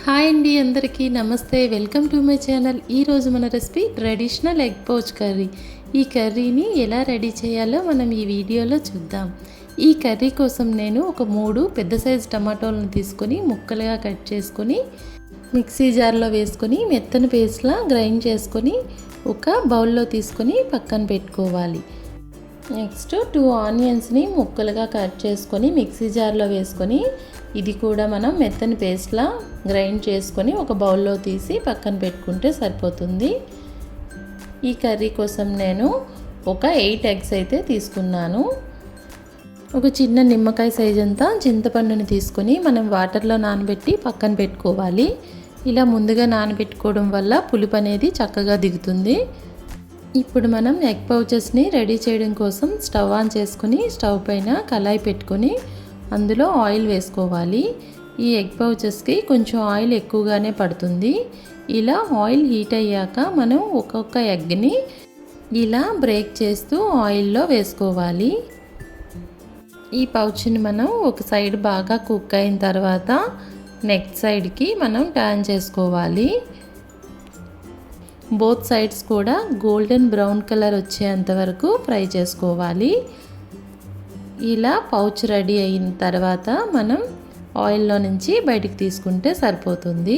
Hi అండి, అందరికీ నమస్తే. Welcome to my channel. ఈరోజు మన recipe traditional egg pouch curry. ఈ కర్రీని ఎలా రెడీ చేయాలో మనం ఈ వీడియోలో చూద్దాం. ఈ కర్రీ కోసం నేను ఒక 3 పెద్ద సైజు టమాటోలను తీసుకొని ముక్కలుగా కట్ చేసుకొని మిక్సీ జార్లో వేసుకొని మెత్తని పేస్ట్లా గ్రైండ్ చేసుకొని ఒక బౌల్లో తీసుకొని పక్కన పెట్టుకోవాలి. నెక్స్ట్ 2 ఆనియన్స్ని ముక్కలుగా కట్ చేసుకొని మిక్సీ జార్లో వేసుకొని ఇది కూడా మనం మెత్తని పేస్ట్లా గ్రైండ్ చేసుకొని ఒక బౌల్లో తీసి పక్కన పెట్టుకుంటే సరిపోతుంది. ఈ కర్రీ కోసం నేను ఒక 8 ఎగ్స్ అయితే తీసుకున్నాను. ఒక చిన్న నిమ్మకాయ సైజ్ అంతా చింతపండుని తీసుకొని మనం వాటర్లో నానబెట్టి పక్కన పెట్టుకోవాలి. ఇలా ముందుగా నానబెట్టుకోవడం వల్ల పులుపు అనేది చక్కగా దిగుతుంది. ఇప్పుడు మనం ఎగ్ పౌచెస్ని రెడీ చేయడం కోసం స్టవ్ ఆన్ చేసుకొని స్టవ్ పైన కళాయి పెట్టుకొని అందులో ఆయిల్ వేసుకోవాలి. ఈ ఎగ్ పౌచెస్కి కొంచెం ఆయిల్ ఎక్కువగానే పడుతుంది. ఇలా ఆయిల్ హీట్ అయ్యాక మనం ఒక్కొక్క ఎగ్ని ఇలా బ్రేక్ చేస్తూ ఆయిల్లో వేసుకోవాలి. ఈ పౌచ్ని మనం ఒక సైడ్ బాగా కుక్ అయిన తర్వాత నెక్స్ట్ సైడ్కి మనం టర్న్ చేసుకోవాలి. బోత్ సైడ్స్ కూడా గోల్డెన్ బ్రౌన్ కలర్ వచ్చేంత వరకు ఫ్రై చేసుకోవాలి. ఇలా పౌచ్ రెడీ అయిన తర్వాత మనం ఆయిల్లో నుంచి బయటికి తీసుకుంటే సరిపోతుంది.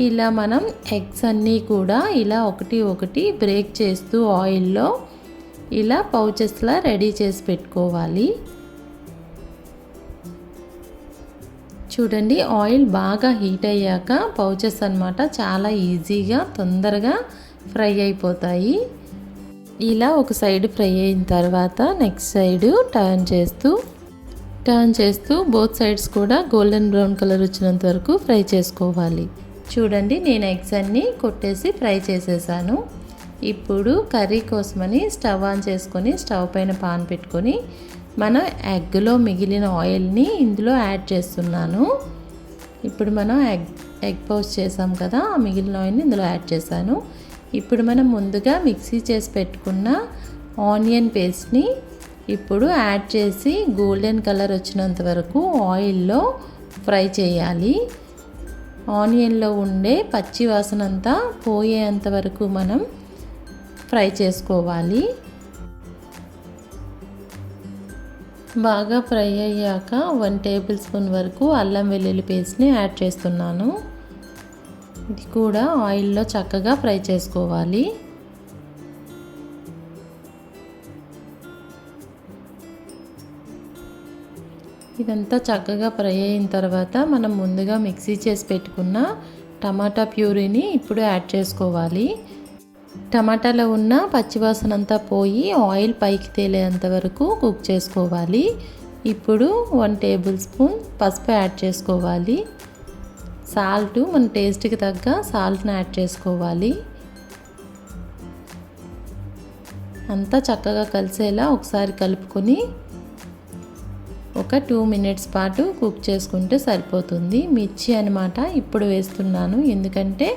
ఇలా మనం ఎగ్స్ అన్నీ కూడా ఇలా ఒకటి ఒకటి బ్రేక్ చేస్తూ ఆయిల్లో ఇలా పౌచెస్లా రెడీ చేసి పెట్టుకోవాలి. చూడండి, ఆయిల్ బాగా హీట్ అయ్యాక పౌచెస్ అన్నమాట చాలా ఈజీగా తొందరగా ఫ్రై అయిపోతాయి. ఇలా ఒక సైడ్ ఫ్రై అయిన తర్వాత నెక్స్ట్ సైడ్ టర్న్ చేస్తూ బోత్ సైడ్స్ కూడా గోల్డెన్ బ్రౌన్ కలర్ వచ్చినంత వరకు ఫ్రై చేసుకోవాలి. చూడండి, నేను ఎగ్స్ అన్నీ కొట్టేసి ఫ్రై చేసేసాను. ఇప్పుడు కర్రీ కోసమని స్టవ్ ఆన్ చేసుకొని స్టవ్ పైన పాన్ పెట్టుకొని మనం ఎగ్లో మిగిలిన ఆయిల్ని ఇందులో యాడ్ చేస్తున్నాను. ఇప్పుడు మనం ఎగ్ పౌచ్ చేసాం కదా, ఆ మిగిలిన ఆయిల్ని ఇందులో యాడ్ చేశాను. ఇప్పుడు మనం ముందుగా మిక్సీ చేసి పెట్టుకున్న ఆనియన్ పేస్ట్ని ఇప్పుడు యాడ్ చేసి గోల్డెన్ కలర్ వచ్చినంత వరకు ఆయిల్లో ఫ్రై చేయాలి. ఆనియన్లో ఉండే పచ్చి వాసన అంతా పోయేంత వరకు మనం ఫ్రై చేసుకోవాలి. బాగా ఫ్రై అయ్యాక 1 టేబుల్ స్పూన్ వరకు అల్లం వెల్లుల్లి పేస్ట్ని యాడ్ చేస్తున్నాను. ఇది కూడా ఆయిల్లో చక్కగా ఫ్రై చేసుకోవాలి. ఇదంతా చక్కగా ఫ్రై అయిన తర్వాత మనం ముందుగా మిక్సీ చేసి పెట్టుకున్న టమాటా ప్యూరీని ఇప్పుడు యాడ్ చేసుకోవాలి. టమాటాలో ఉన్న పచ్చివాసన అంతా పోయి ఆయిల్ పైకి తేలేంత వరకు కుక్ చేసుకోవాలి. ఇప్పుడు 1 టేబుల్ స్పూన్ పసుపు యాడ్ చేసుకోవాలి. సాల్ట్ మన టేస్ట్కి తగ్గ సాల్ట్ని యాడ్ చేసుకోవాలి. అంతా చక్కగా కలిసేలా ఒకసారి కలుపుకొని ఒక 2 మినిట్స్ పాటు కుక్ చేసుకుంటే సరిపోతుంది. మిర్చి అన్నమాట ఇప్పుడు వేస్తున్నాను, ఎందుకంటే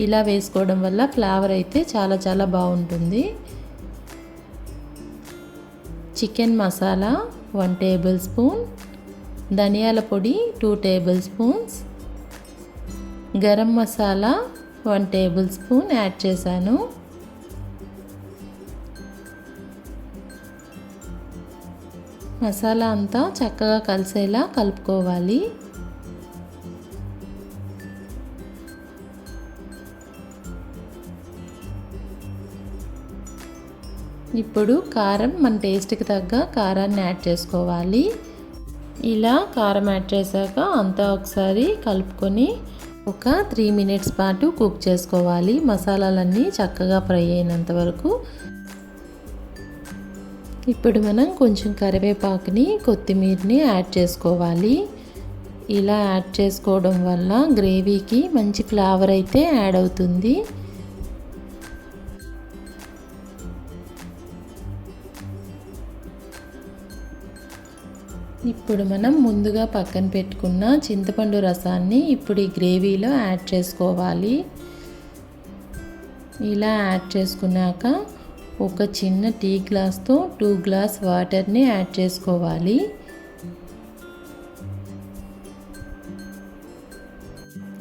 ఇలా వేసుకోవడం వల్ల ఫ్లేవర్ అయితే చాలా బాగుంటుంది. చికెన్ మసాలా 1 టేబుల్ స్పూన్, ధనియాల పొడి 2 table spoons, garam masala 1 table spoon add చేశాను. మసాలా అంతా చక్కగా కలిసేలా కలుపుకోవాలి. ఇప్పుడు కారం మన టేస్ట్కి తగ్గ కారాన్ని యాడ్ చేసుకోవాలి. ఇలా కారం యాడ్ చేశాక అంతా ఒకసారి కలుపుకొని ఒక 3 మినిట్స్ పాటు కుక్ చేసుకోవాలి. మసాలాలన్నీ చక్కగా ఫ్రై అయినంత వరకు. ఇప్పుడు మనం కొంచెం కరివేపాకుని కొత్తిమీరని యాడ్ చేసుకోవాలి. ఇలా యాడ్ చేసుకోవడం వల్ల గ్రేవీకి మంచి ఫ్లేవర్ అయితే యాడ్ అవుతుంది. ఇప్పుడు మనం ముందుగా పక్కన పెట్టుకున్న చింతపండు రసాన్ని ఇప్పుడు ఈ గ్రేవీలో యాడ్ చేసుకోవాలి. ఇలా యాడ్ చేసుకున్నాక ఒక చిన్న టీ గ్లాస్తో 2 గ్లాస్ వాటర్ని యాడ్ చేసుకోవాలి.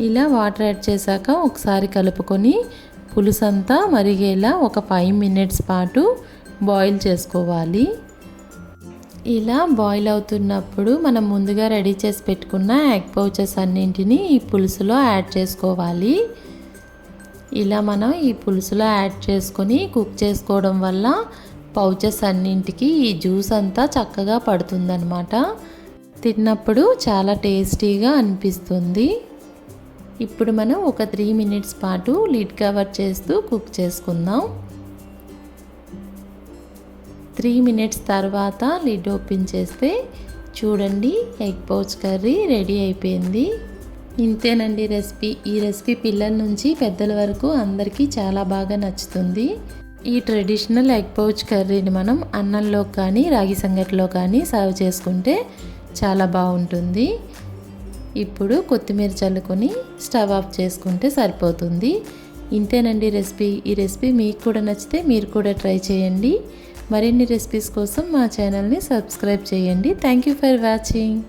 ఇలా వాటర్ యాడ్ చేశాక ఒకసారి కలుపుకొని పులుసంతా మరిగేలా ఒక 5 మినిట్స్ పాటు బాయిల్ చేసుకోవాలి. ఇలా బాయిల్ అవుతున్నప్పుడు మనం ముందుగా రెడీ చేసి పెట్టుకున్న ఎగ్ పౌచెస్ అన్నింటినీ ఈ పులుసులో యాడ్ చేసుకోవాలి. ఇలా మనం ఈ పులుసులో యాడ్ చేసుకొని కుక్ చేసుకోవడం వల్ల పౌచెస్ అన్నింటికి ఈ జ్యూస్ అంతా చక్కగా పడుతుందన్నమాట. తిన్నప్పుడు చాలా టేస్టీగా అనిపిస్తుంది. ఇప్పుడు మనం ఒక 3 మినిట్స్ పాటు లిడ్ కవర్ చేస్తూ కుక్ చేసుకుందాం. 3 మినిట్స్ తర్వాత లిడ్ ఓపెన్ చేస్తే చూడండి ఎగ్ పౌచ్ కర్రీ రెడీ అయిపోయింది. ఇంతేనండి రెసిపీ. ఈ రెసిపీ పిల్లల నుంచి పెద్దల వరకు అందరికీ చాలా బాగా నచ్చుతుంది. ఈ ట్రెడిషనల్ ఎగ్ పౌచ్ కర్రీని మనం అన్నంలో కానీ రాగి సంగటిలో కానీ సర్వ్ చేసుకుంటే చాలా బాగుంటుంది. ఇప్పుడు కొత్తిమీర చల్లుకొని స్టవ్ ఆఫ్ చేసుకుంటే సరిపోతుంది. ఇంతేనండి రెసిపీ. ఈ రెసిపీ మీకు కూడా నచ్చితే మీరు కూడా ట్రై చేయండి. మరిన్ని రెసిపీస్ కోసం మా ఛానల్ని సబ్స్క్రైబ్ చేయండి. Thank you for watching.